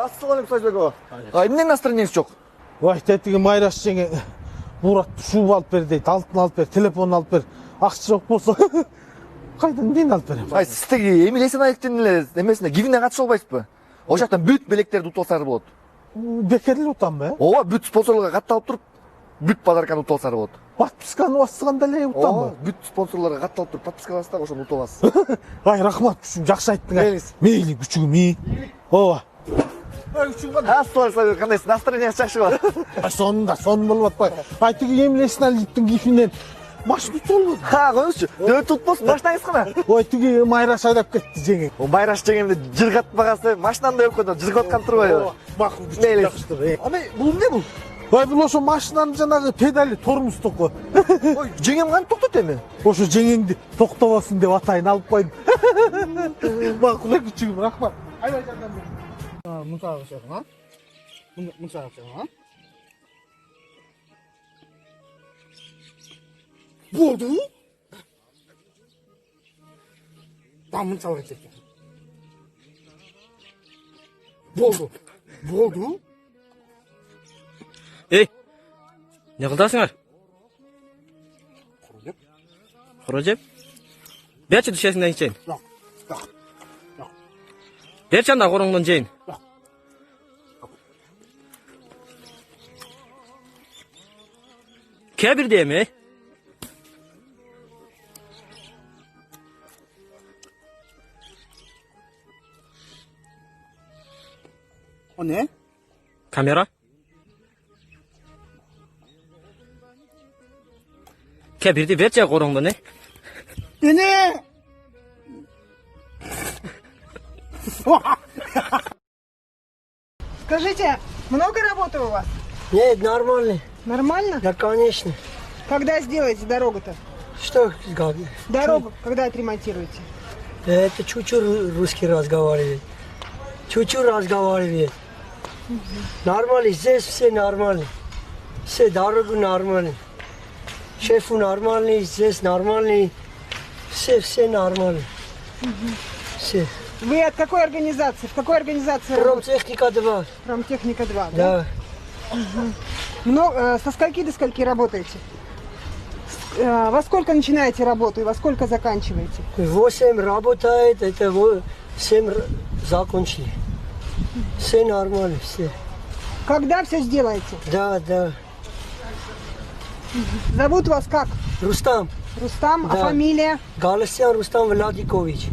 Ассалаумалейкум, Сажбек ага. Эмне настроениеңиз жок? Ой, тетиги Майраш жеңе Буратты шуб алып бер дейт, алтын алып бер, телефон алып бер. Акча жок болсо кайдан мен алып берем? Ай, сиз тиги Эмил Эсенаевдин эле эмесине гивине катыша албайсызбы? Ошол жактан бүт белектерди утуп алсаңар болот. Бекер эле утамбы, э? Ооба, бүт спонсорлорго катталып туруп, бүт подарканы утуп алсаңар болот. Подписканы басканда эле утамбы? Ооба, бүт спонсорлорго катталып туруп подписка бассак, ошону утуп аласыз. Ай, рахмат, күчүм, жакшы айттың. Мейлиңиз. Мейли, күчүгүм. Ооба. Ай, күчүм кандай? Ассалаумалейкум, кандайсыз? Настроениеңиз жакшыбы? Сонун болуп атпайбы? Ай, тиги Эмил Эсеналиевдин гифинен машина болбоду. Коюңузчу. Дөт tutпосун, машинаңыз кана. Ой, тиги Майраш айдап кетти жеңе. О, Майраш жеңемди жыргатпагасы, машинаны да өкөдө жыргап аткан турбайбы? Макул, Мейли. жакшыдыр. Аны бул эмне бул? Ой, бул ошо машинанын жанагы педали, тормуздуку. Ой, жеңем кантип токтот эми? Ошо жеңеңди токтобосун деп атайын алып койдум. Макул күчүгүм, рахмат. Айбай жардам бер. Мынча кылышасың, а? Мынча кылышасың, а? Болду? Да, мынча кылышасың. Болду? Ey, ne kıldasınlar? Kuracak. Berçi düşesinden içeyim. Yok. Berçi anda korundan içeyim. Yok. Kebir diye mi? O ne? Kamera. Kebirdi berçi korundan ne? Ne? Скажите, много работы у вас? Нет, нормально. Нормально? Да, конечно. Когда сделаете дорогу-то? Что, как? Дорогу, когда отремонтируете? Это чуть-чуть русский разговаривает. Чуть-чуть разговаривает. Нормально, здесь все нормально. Все дорогу нормально. Шефу нормальный, здесь нормальный. Все нормально. Все. Вы от какой организации? В какой организации работаете? Промтехника 2. Промтехника 2, да? Да. Со скольки до скольки работаете? Во сколько начинаете работу и во сколько заканчиваете? 8 работает, это 7 закончили. Все нормально, все. Когда все сделаете? Да. Зовут вас как? Рустам. Рустам, а Да. фамилия? Галасян Рустам Владикович.